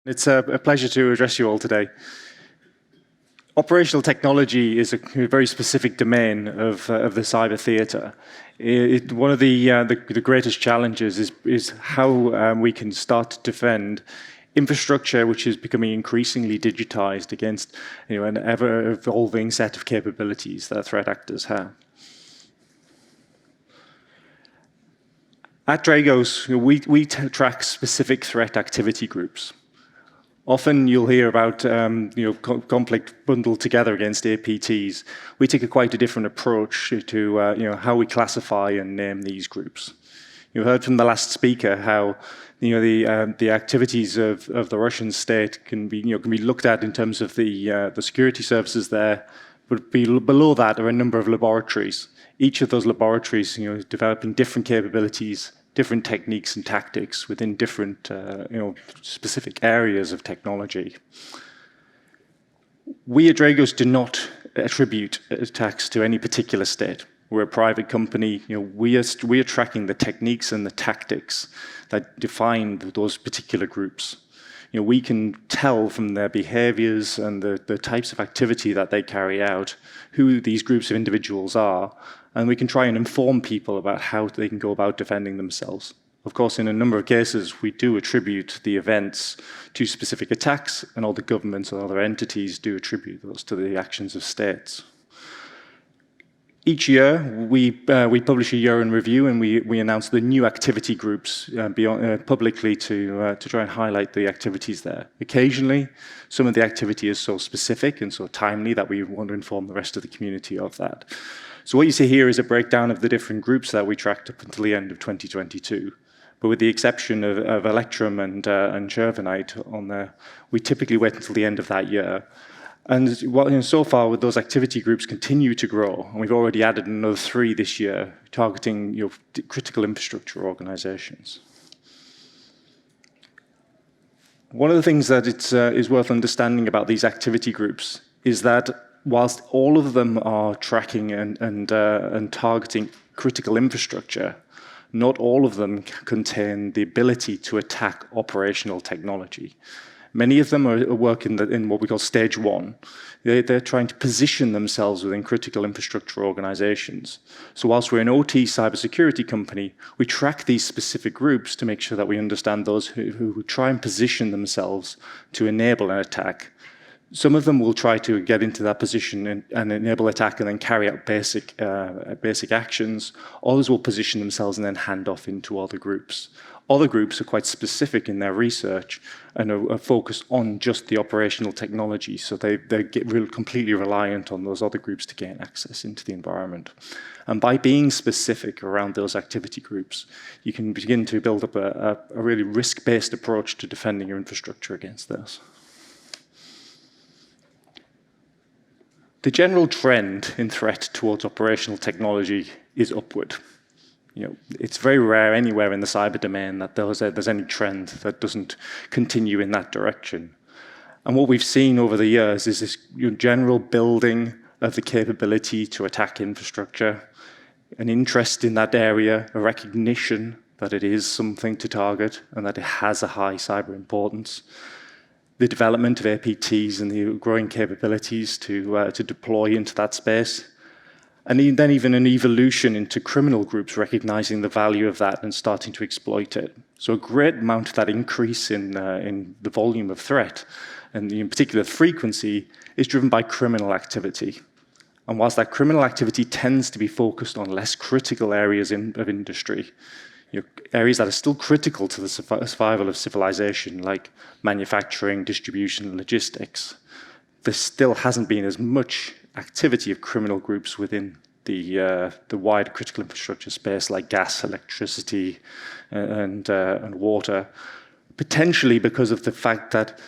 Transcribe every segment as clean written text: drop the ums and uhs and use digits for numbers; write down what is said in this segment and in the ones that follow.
It's a pleasure to address you all today. Operational technology is a very specific domain of the cyber theatre. One of the greatest challenges is how we can start to defend infrastructure which is becoming increasingly digitized against an ever-evolving set of capabilities that threat actors have. At Dragos, we track specific threat activity groups. Often you'll hear about conflict bundled together against APTs. We take quite a different approach to how we classify and name these groups. You heard from the last speaker how the activities of the Russian state can be looked at in terms of the security services there, but below that are a number of laboratories. Each of those laboratories developing different capabilities, different techniques and tactics within different specific areas of technology. We at Dragos do not attribute attacks to any particular state. We're a private company. We are tracking the techniques and the tactics that define those particular groups. We can tell from their behaviors and the types of activity that they carry out who these groups of individuals are, and we can try and inform people about how they can go about defending themselves. Of course, in a number of cases, we do attribute the events to specific attacks, and all the governments and other entities do attribute those to the actions of states. Each year, we publish a year in review, and we announce the new activity groups publicly to try and highlight the activities there. Occasionally, some of the activity is so specific and so timely that we want to inform the rest of the community of that. So what you see here is a breakdown of the different groups that we tracked up until the end of 2022. But with the exception of Electrum and Chervanite on there, we typically wait until the end of that year. And so far, with those activity groups continue to grow, and we've already added another 3 this year, targeting critical infrastructure organizations. One of the things that is worth understanding about these activity groups is that whilst all of them are tracking and targeting critical infrastructure, not all of them contain the ability to attack operational technology. Many of them are working in what we call stage 1. They're trying to position themselves within critical infrastructure organizations. So whilst we're an OT cybersecurity company, we track these specific groups to make sure that we understand those who try and position themselves to enable an attack. Some of them will try to get into that position and enable attack and then carry out basic actions. Others will position themselves and then hand off into other groups. Other groups are quite specific in their research and are focused on just the operational technology, so they get completely reliant on those other groups to gain access into the environment. And by being specific around those activity groups, you can begin to build up a really risk-based approach to defending your infrastructure against this. The general trend in threat towards operational technology is upward. It's very rare anywhere in the cyber domain that there's any trend that doesn't continue in that direction. And what we've seen over the years is this general building of the capability to attack infrastructure, an interest in that area, a recognition that it is something to target and that it has a high cyber importance. The development of APTs and the growing capabilities to deploy into that space. And then even an evolution into criminal groups recognizing the value of that and starting to exploit it. So a great amount of that increase in the volume of threat, and in particular frequency, is driven by criminal activity. And whilst that criminal activity tends to be focused on less critical areas of industry, areas that are still critical to the survival of civilization, like manufacturing, distribution, and logistics, there still hasn't been as much activity of criminal groups within the wider critical infrastructure space, like gas, electricity, and water, potentially because of the fact that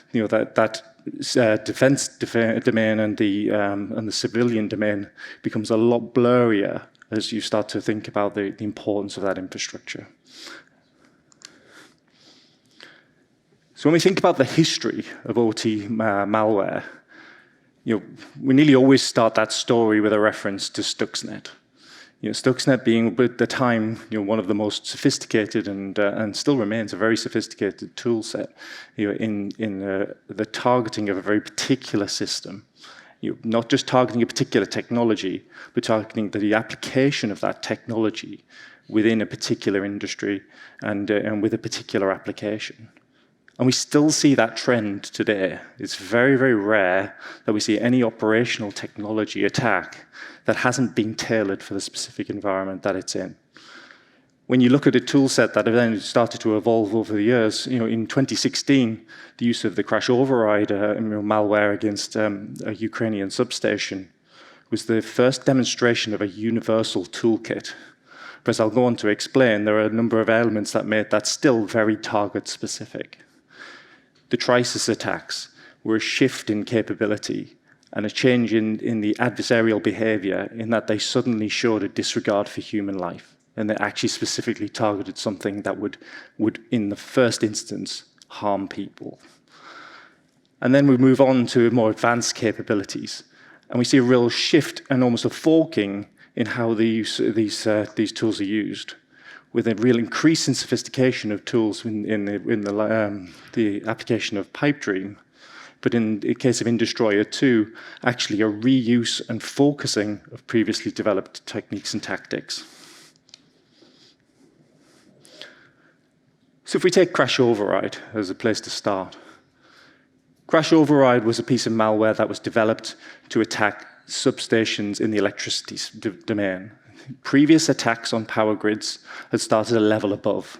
defense domain and the civilian domain becomes a lot blurrier as you start to think about the importance of that infrastructure. So when we think about the history of OT malware, we nearly always start that story with a reference to Stuxnet. Stuxnet being at the time one of the most sophisticated and still remains a very sophisticated tool set in the targeting of a very particular system. Not just targeting a particular technology, but targeting the application of that technology within a particular industry and with a particular application. And we still see that trend today. It's very, very rare that we see any operational technology attack that hasn't been tailored for the specific environment that it's in. When you look at a tool set that then started to evolve over the years, in 2016, the use of the CrashOverride malware against a Ukrainian substation was the first demonstration of a universal toolkit. But as I'll go on to explain, there are a number of elements that made that still very target-specific. The Trisis attacks were a shift in capability and a change in the adversarial behavior in that they suddenly showed a disregard for human life, and they actually specifically targeted something that would in the first instance, harm people. And then we move on to more advanced capabilities, and we see a real shift and almost a forking in how these tools are used, with a real increase in sophistication of tools in the application of Pipedream. But in the case of InDestroyer 2, actually a reuse and focusing of previously developed techniques and tactics. So if we take CrashOverride as a place to start, CrashOverride was a piece of malware that was developed to attack substations in the electricity domain. Previous attacks on power grids had started a level above.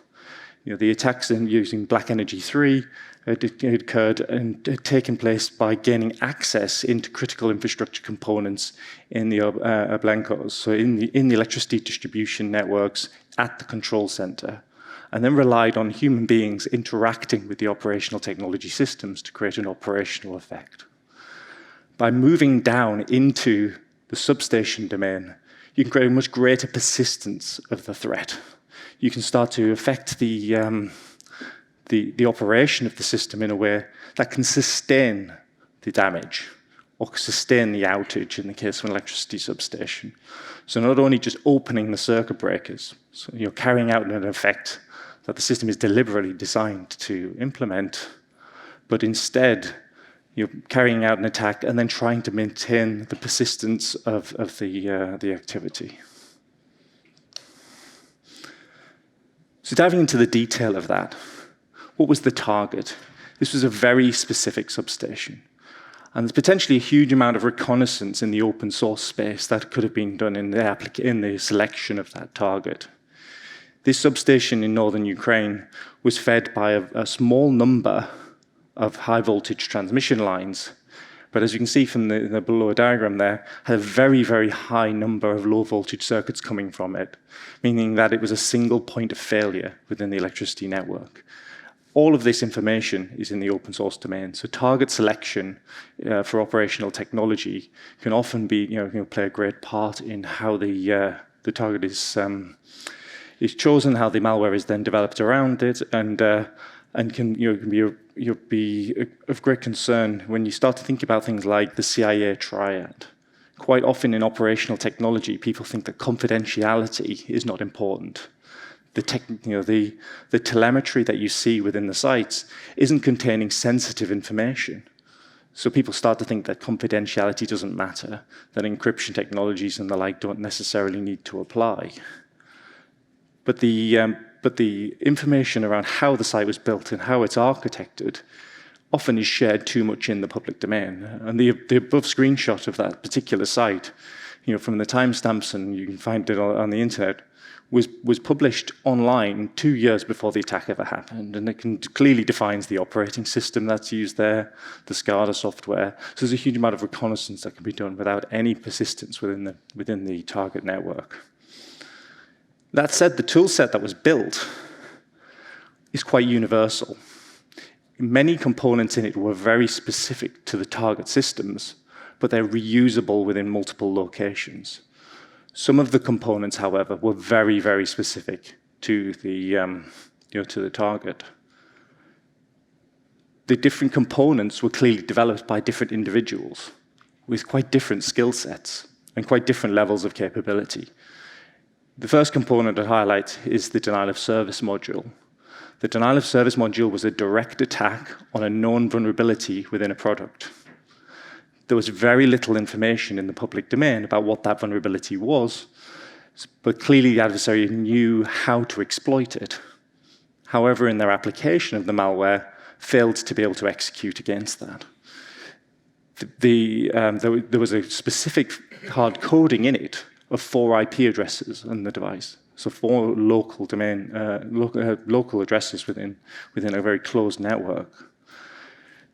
The attacks using Black Energy 3 had occurred and had taken place by gaining access into critical infrastructure components in the oblancos, so in the electricity distribution networks at the control center, and then relied on human beings interacting with the operational technology systems to create an operational effect. By moving down into the substation domain, you can create a much greater persistence of the threat. You can start to affect the operation of the system in a way that can sustain the damage or sustain the outage in the case of an electricity substation. So not only just opening the circuit breakers, so you're carrying out an effect that the system is deliberately designed to implement, but instead you're carrying out an attack and then trying to maintain the persistence of the activity. So diving into the detail of that, what was the target? This was a very specific substation. And there's potentially a huge amount of reconnaissance in the open source space that could have been done in the selection of that target. This substation in northern Ukraine was fed by a small number of high voltage transmission lines, but as you can see from the below diagram there, had a very, very high number of low voltage circuits coming from it, meaning that it was a single point of failure within the electricity network. All of this information is in the open source domain, so target selection for operational technology can often be, play a great part in how the target is chosen, how the malware is then developed around it, and can be of great concern when you start to think about things like the CIA triad. Quite often in operational technology, people think that confidentiality is not important. The telemetry that you see within the sites isn't containing sensitive information. So people start to think that confidentiality doesn't matter, that encryption technologies and the like don't necessarily need to apply. But the information around how the site was built and how it's architected often is shared too much in the public domain. And the above screenshot of that particular site, from the timestamps, and you can find it on the internet, was published online 2 years before the attack ever happened. And it clearly defines the operating system that's used there, the SCADA software. So there's a huge amount of reconnaissance that can be done without any persistence within the target network. That said, the tool set that was built is quite universal. Many components in it were very specific to the target systems, but they're reusable within multiple locations. Some of the components, however, were very, very specific to the target. The different components were clearly developed by different individuals with quite different skill sets and quite different levels of capability. The first component I'd highlight is the denial of service module. The denial of service module was a direct attack on a known vulnerability within a product. There was very little information in the public domain about what that vulnerability was, but clearly the adversary knew how to exploit it. However, in their application of the malware, failed to be able to execute against that. There was a specific hard coding in it of 4 IP addresses on the device. So 4 local domain, local addresses within a very closed network.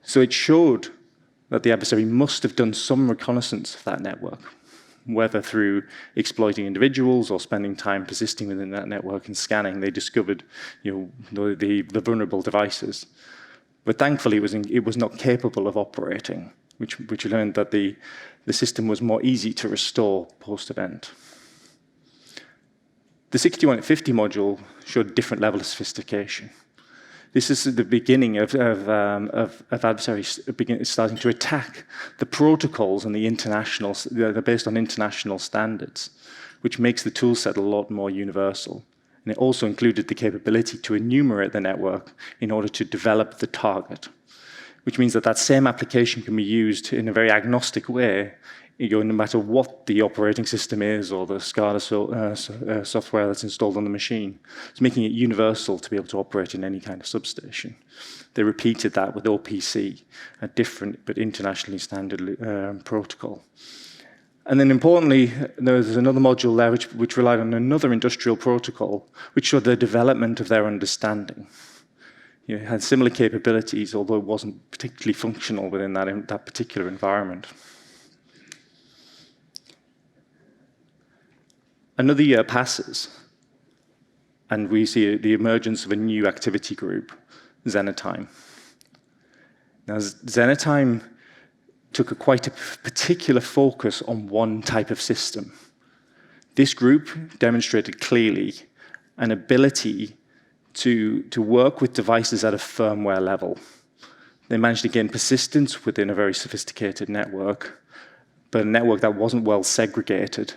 So it showed that the adversary must have done some reconnaissance of that network, whether through exploiting individuals or spending time persisting within that network and scanning. They discovered, the vulnerable devices. But thankfully, it was not capable of operating, which learned that the system was more easy to restore post-event. The 6150 module showed a different level of sophistication. This is the beginning of adversaries starting to attack the protocols and they're based on international standards, which makes the toolset a lot more universal. And it also included the capability to enumerate the network in order to develop the target, which means that same application can be used in a very agnostic way, no matter what the operating system is or the SCADA software that's installed on the machine. It's making it universal to be able to operate in any kind of substation. They repeated that with OPC, a different but internationally standard protocol. And then importantly, there's another module there which relied on another industrial protocol, which showed the development of their understanding. It had similar capabilities, although it wasn't particularly functional within that particular environment. Another year passes, and we see the emergence of a new activity group, Xenotime. Now, Xenotime took quite a particular focus on one type of system. This group demonstrated clearly an ability to work with devices at a firmware level. They managed to gain persistence within a very sophisticated network, but a network that wasn't well segregated,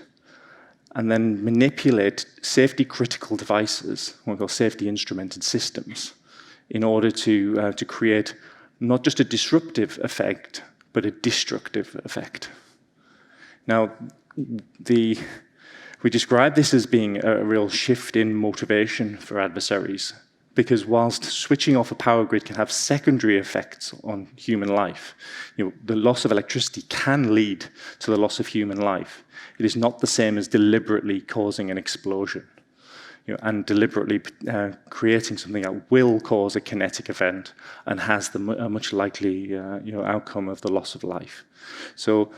and then manipulate safety-critical devices, what we call safety instrumented systems, in order to create not just a disruptive effect, but a destructive effect. Now, we describe this as being a real shift in motivation for adversaries, because whilst switching off a power grid can have secondary effects on human life, the loss of electricity can lead to the loss of human life. It is not the same as deliberately causing an explosion, and deliberately creating something that will cause a kinetic event and has a much likely outcome of the loss of life. So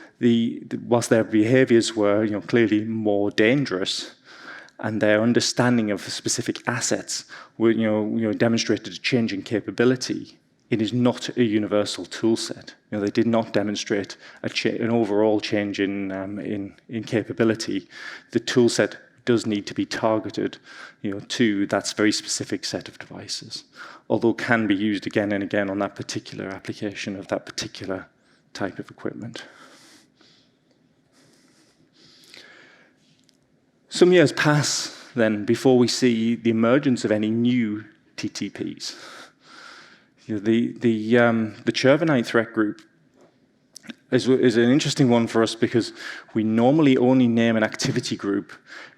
whilst their behaviors were clearly more dangerous, and their understanding of specific assets demonstrated a change in capability, it is not a universal tool set. They did not demonstrate an overall change in capability. The tool set does need to be targeted to that very specific set of devices, although can be used again and again on that particular application of that particular type of equipment. Some years pass then before we see the emergence of any new TTPs. The Chervanite threat group is an interesting one for us because we normally only name an activity group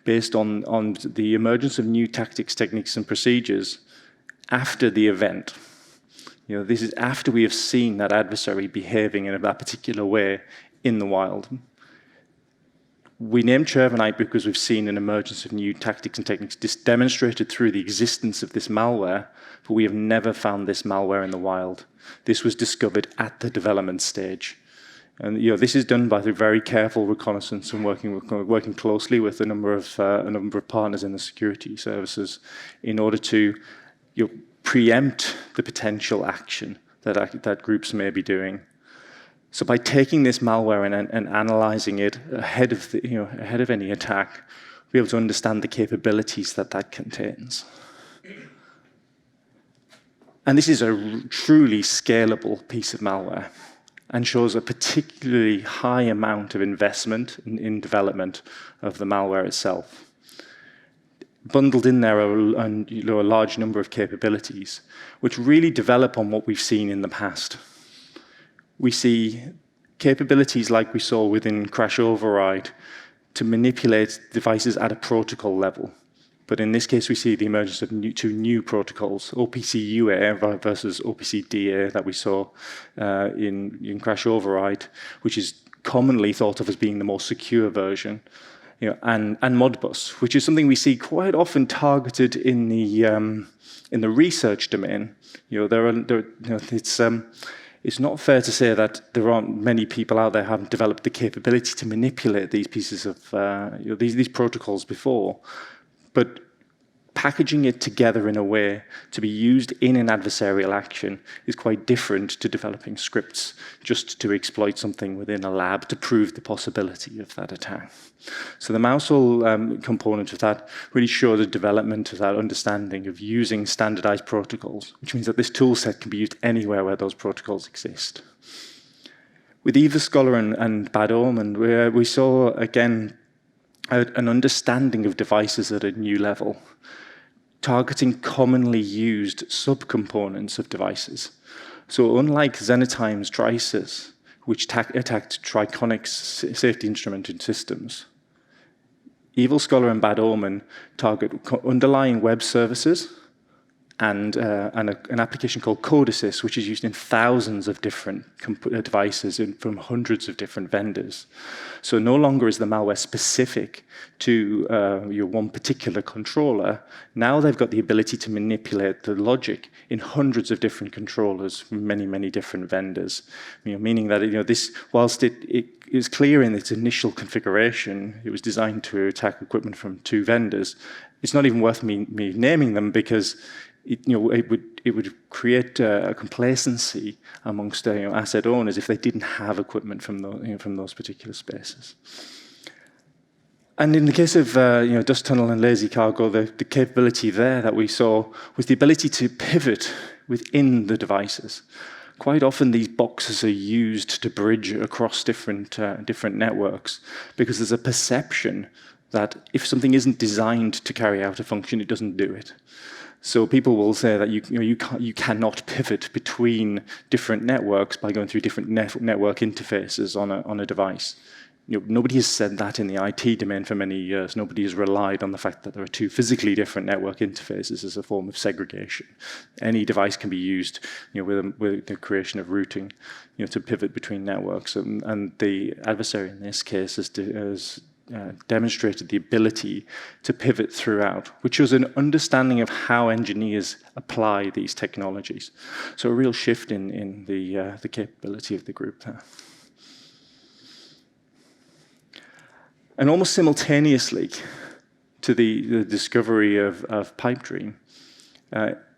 based on the emergence of new tactics, techniques, and procedures after the event. This is after we have seen that adversary behaving in that particular way in the wild. We named Chervanite because we've seen an emergence of new tactics and techniques demonstrated through the existence of this malware, but we have never found this malware in the wild. This was discovered at the development stage. And this is done by very careful reconnaissance and working closely with a number of partners in the security services in order to preempt the potential action that groups may be doing. So by taking this malware and analyzing it ahead of any attack, we'll be able to understand the capabilities that contains. And this is a truly scalable piece of malware and shows a particularly high amount of investment in development of the malware itself. bundled in there are a large number of capabilities, which really develop on what we've seen in the past. We see capabilities like we saw within CrashOverride to manipulate devices at a protocol level. But in this case, we see the emergence of two new protocols, OPC UA versus OPC DA that we saw in CrashOverride, which is commonly thought of as being the more secure version, and Modbus, which is something we see quite often targeted in the research domain. It's not fair to say that there aren't many people out there who haven't developed the capability to manipulate these pieces of these protocols before. But packaging it together in a way to be used in an adversarial action is quite different to developing scripts just to exploit something within a lab to prove the possibility of that attack. So the Mousehole component of that really showed the development of that understanding of using standardized protocols, which means that this tool set can be used anywhere where those protocols exist. With Eva Scholar and Bad Omen, we saw, again, an understanding of devices at a new level, targeting commonly used subcomponents of devices. So unlike Xenotime's Trices, which attacked Triconic's safety instrumented systems, Evil Scholar and Bad Omen target underlying web services and an application called Codesys, which is used in thousands of different devices from hundreds of different vendors. So no longer is the malware specific to your one particular controller. Now they've got the ability to manipulate the logic in hundreds of different controllers from many, many different vendors. Meaning that this, whilst it is clear in its initial configuration, it was designed to attack equipment from two vendors. It's not even worth me naming them because it would create a complacency amongst asset owners if they didn't have equipment from those particular spaces. And in the case of Dust Tunnel and Lazy Cargo, the capability there that we saw was the ability to pivot within the devices. Quite often, these boxes are used to bridge across different networks because there's a perception that if something isn't designed to carry out a function, it doesn't do it. So people will say that you cannot pivot between different networks by going through different network interfaces on a device. Nobody has said that in the IT domain for many years. Nobody has relied on the fact that there are two physically different network interfaces as a form of segregation. Any device can be used with the creation of routing to pivot between networks. And the adversary in this case has demonstrated the ability to pivot throughout, which was an understanding of how engineers apply these technologies. So a real shift in the capability of the group there. And almost simultaneously to the discovery of Pipedream,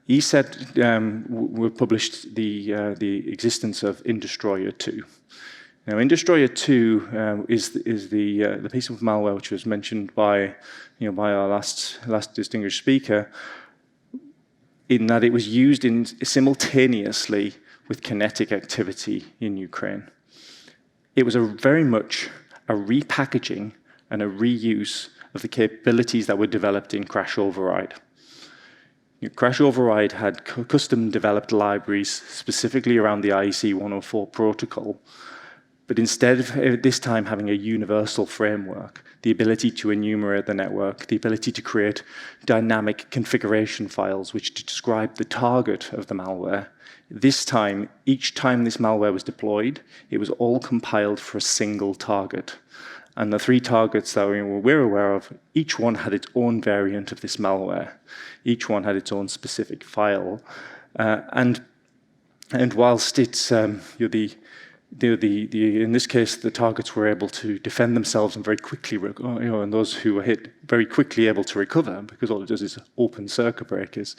ESET published the existence of Indestroyer 2. Now, Indestroyer 2 is the piece of malware which was mentioned by our last distinguished speaker, in that it was used simultaneously with kinetic activity in Ukraine. It was very much a repackaging and a reuse of the capabilities that were developed in CrashOverride. CrashOverride had custom-developed libraries specifically around the IEC 104 protocol, but instead of this time having a universal framework, the ability to enumerate the network, the ability to create dynamic configuration files which describe the target of the malware, this time, each time this malware was deployed, it was all compiled for a single target. And the three targets that we're aware of, each one had its own variant of this malware. Each one had its own specific file. And whilst it's in this case, the targets were able to defend themselves and very quickly, and those who were hit very quickly able to recover, because all it does is open circuit breakers.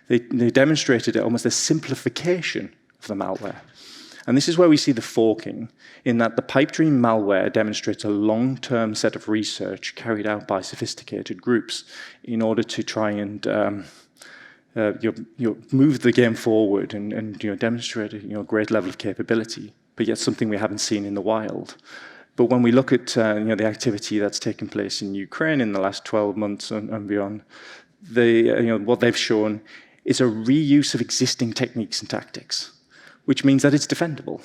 They demonstrated almost a simplification of the malware. And this is where we see the forking, in that the Pipedream malware demonstrates a long-term set of research carried out by sophisticated groups in order to try and move the game forward and demonstrate a great level of capability, but yet something we haven't seen in the wild. But when we look at the activity that's taken place in Ukraine in the last 12 months and beyond, what they've shown is a reuse of existing techniques and tactics, which means that it's defendable.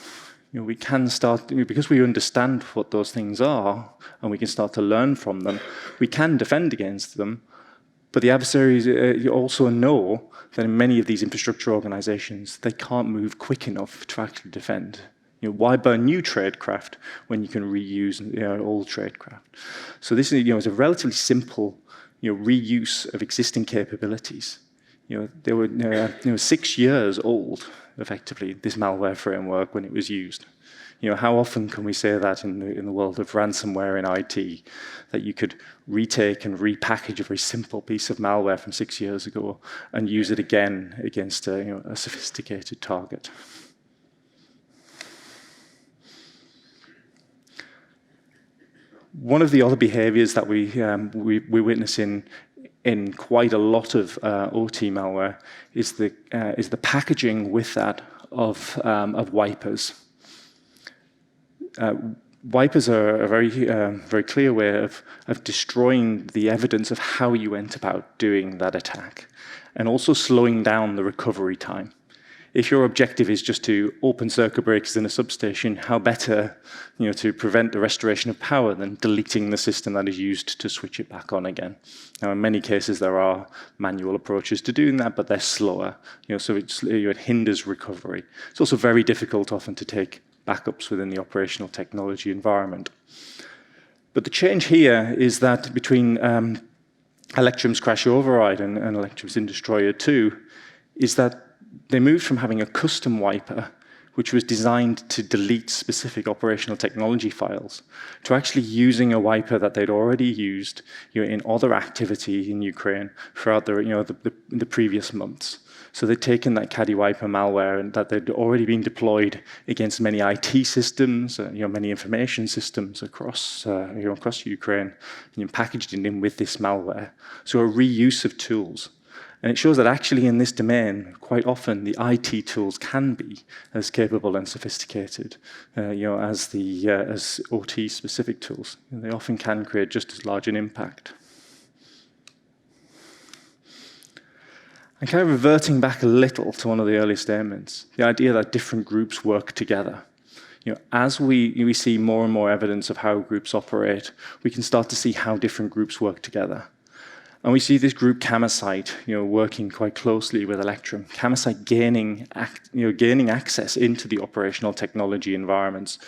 We can start, because we understand what those things are, and we can start to learn from them, we can defend against them. But the adversaries also know that in many of these infrastructure organizations, they can't move quick enough to actually defend. Why burn new tradecraft when you can reuse old tradecraft? So this is a relatively simple reuse of existing capabilities. They were 6 years old, effectively, this malware framework when it was used. How often can we say that in the world of ransomware in IT, that you could retake and repackage a very simple piece of malware from 6 years ago and use it again against a sophisticated target? One of the other behaviors that we witness in quite a lot of OT malware is the packaging with that of wipers. Wipers are a very clear way of destroying the evidence of how you went about doing that attack, and also slowing down the recovery time. If your objective is just to open circuit breakers in a substation, how better to prevent the restoration of power than deleting the system that is used to switch it back on again. Now, in many cases, there are manual approaches to doing that, but they're slower. So it hinders recovery. It's also very difficult often to take backups within the operational technology environment. But the change here is that between Electrum's CrashOverride and Electrum's Destroyer 2 is that they moved from having a custom wiper, which was designed to delete specific operational technology files, to actually using a wiper that they'd already used in other activity in Ukraine throughout the previous months. So they'd taken that caddy wiper malware and that they'd already been deployed against many IT systems, many information systems across Ukraine, and packaged it in with this malware. So a reuse of tools. And it shows that actually in this domain, quite often the IT tools can be as capable and sophisticated as OT-specific tools. They often can create just as large an impact. And kind of reverting back a little to one of the early statements, the idea that different groups work together. As we see more and more evidence of how groups operate, we can start to see how different groups work together. And we see this group Camasite, working quite closely with Electrum. Camasite gaining access into the operational technology environments,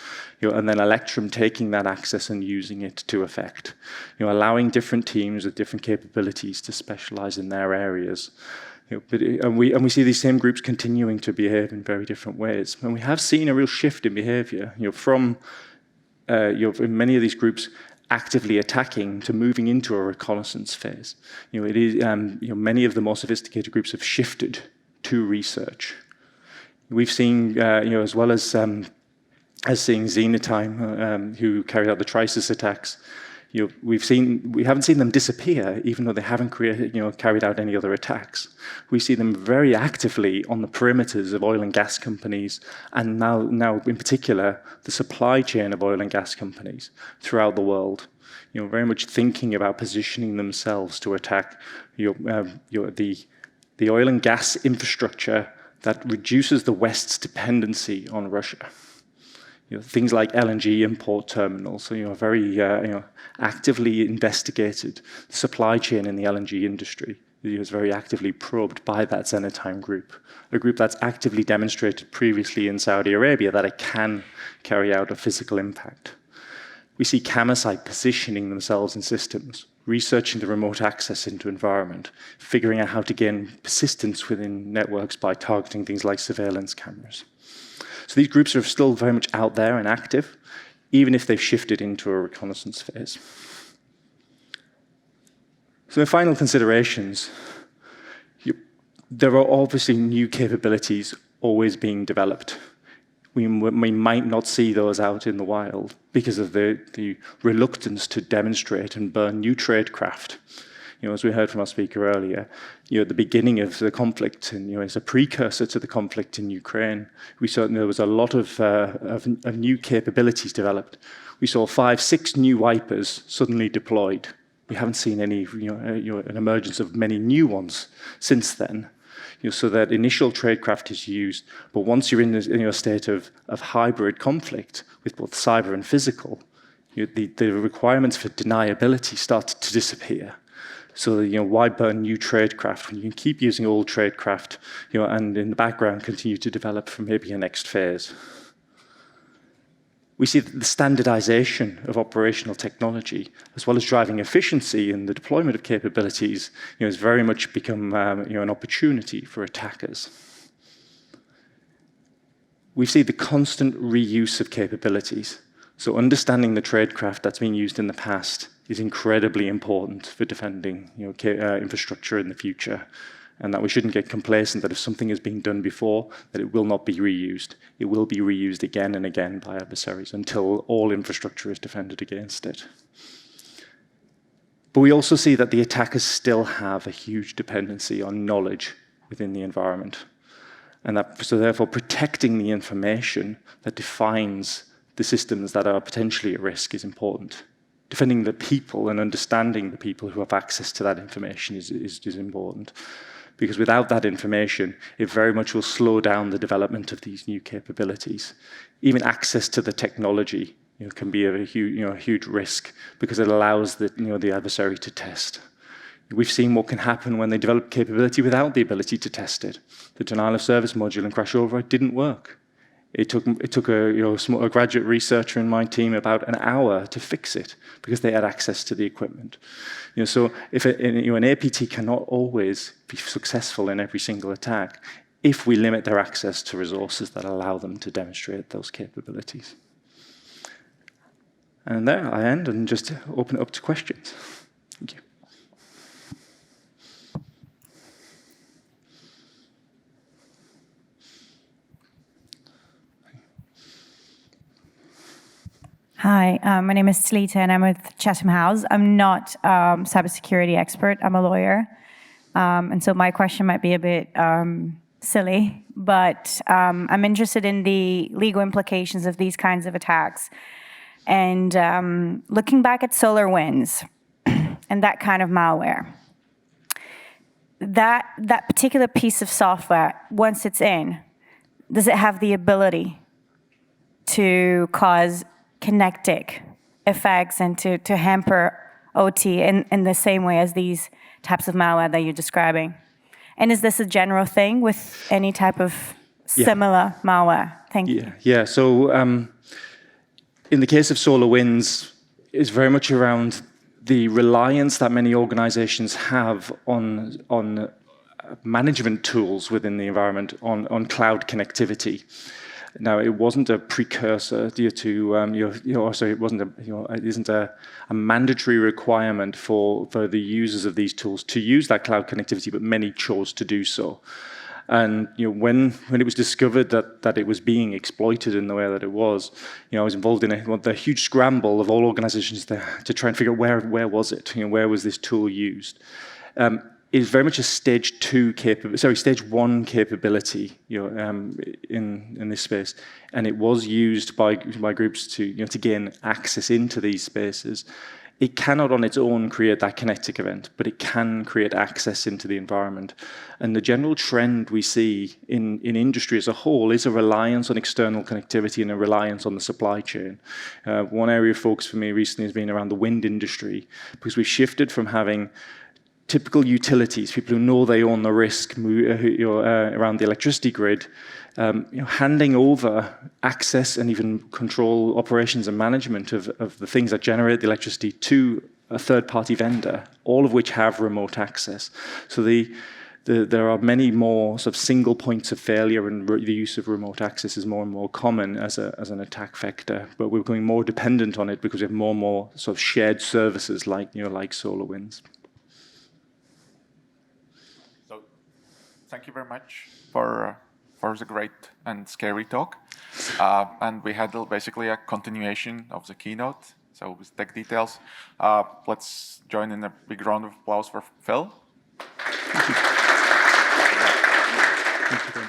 and then Electrum taking that access and using it to effect, allowing different teams with different capabilities to specialize in their areas. And we see these same groups continuing to behave in very different ways. And we have seen a real shift in behavior, from in many of these groups actively attacking to moving into a reconnaissance phase. Many of the more sophisticated groups have shifted to research. We've seen, as well as seeing Xenotime, who carried out the Trisus attacks, we haven't seen them disappear, even though they haven't carried out any other attacks. We see them very actively on the perimeters of oil and gas companies, and now in particular, the supply chain of oil and gas companies throughout the world. Very much thinking about positioning themselves to attack the oil and gas infrastructure that reduces the West's dependency on Russia. Things like LNG import terminals, so very actively investigated. The supply chain in the LNG industry is very actively probed by that Xenotime group, a group that's actively demonstrated previously in Saudi Arabia that it can carry out a physical impact. We see Camasite positioning themselves in systems, researching the remote access into environment, figuring out how to gain persistence within networks by targeting things like surveillance cameras. So these groups are still very much out there and active, even if they've shifted into a reconnaissance phase. So in final considerations, there are obviously new capabilities always being developed. We might not see those out in the wild because of the reluctance to demonstrate and burn new tradecraft. As we heard from our speaker earlier, at the beginning of the conflict, and as a precursor to the conflict in Ukraine, we saw there was a lot of new capabilities developed. We saw 5, 6 new Vipers suddenly deployed. We haven't seen any, an emergence of many new ones since then. So that initial tradecraft is used, but once you're in a state of hybrid conflict with both cyber and physical, the requirements for deniability start to disappear. So why burn new tradecraft when you can keep using old tradecraft, and in the background continue to develop for maybe a next phase. We see that the standardization of operational technology, as well as driving efficiency in the deployment of capabilities, has very much become an opportunity for attackers. We see the constant reuse of capabilities. So understanding the tradecraft that's been used in the past is incredibly important for defending infrastructure in the future. And that we shouldn't get complacent that if something is being done before, that it will not be reused. It will be reused again and again by adversaries until all infrastructure is defended against it. But we also see that the attackers still have a huge dependency on knowledge within the environment. And so therefore protecting the information that defines the systems that are potentially at risk is important. Defending the people and understanding the people who have access to that information is important. Because without that information, it very much will slow down the development of these new capabilities. Even access to the technology can be a huge risk because it allows the adversary to test. We've seen what can happen when they develop capability without the ability to test it. The denial of service module in CrashOverride didn't work. It took a graduate researcher in my team about an hour to fix it because they had access to the equipment. So if an APT cannot always be successful in every single attack if we limit their access to resources that allow them to demonstrate those capabilities. And there I end and just open it up to questions. Thank you. Hi, my name is Talita, and I'm with Chatham House. I'm not a cybersecurity expert. I'm a lawyer. And so my question might be a bit silly, but I'm interested in the legal implications of these kinds of attacks. And looking back at SolarWinds and that kind of malware, that particular piece of software, once it's in, does it have the ability to cause kinetic effects and to hamper OT in the same way as these types of malware that you're describing? And is this a general thing with any type of similar malware? Thank you. Yeah. So in the case of SolarWinds, it's very much around the reliance that many organizations have on management tools within the environment, on cloud connectivity. Now, it wasn't a precursor to, it isn't a mandatory requirement for the users of these tools to use that cloud connectivity, but many chose to do so. And when it was discovered that it was being exploited in the way that it was, I was involved in the huge scramble of all organizations to try and figure out where was it, where was this tool used. It is very much a stage 1 capability, in this space, and it was used by groups to gain access into these spaces. It cannot on its own create that kinetic event, but it can create access into the environment. And the general trend we see in industry as a whole is a reliance on external connectivity and a reliance on the supply chain. One area of focus for me recently has been around the wind industry, because we've shifted from having typical utilities, people who know they own the risk around the electricity grid, handing over access and even control, operations and management of the things that generate the electricity to a third-party vendor, all of which have remote access. So there are many more sort of single points of failure, and the use of remote access is more and more common as an attack vector. But we're going more dependent on it because we have more and more sort of shared services like SolarWinds. Thank you very much for the great and scary talk. And we had basically a continuation of the keynote. So with tech details, let's join in a big round of applause for Phil. Thank you very much.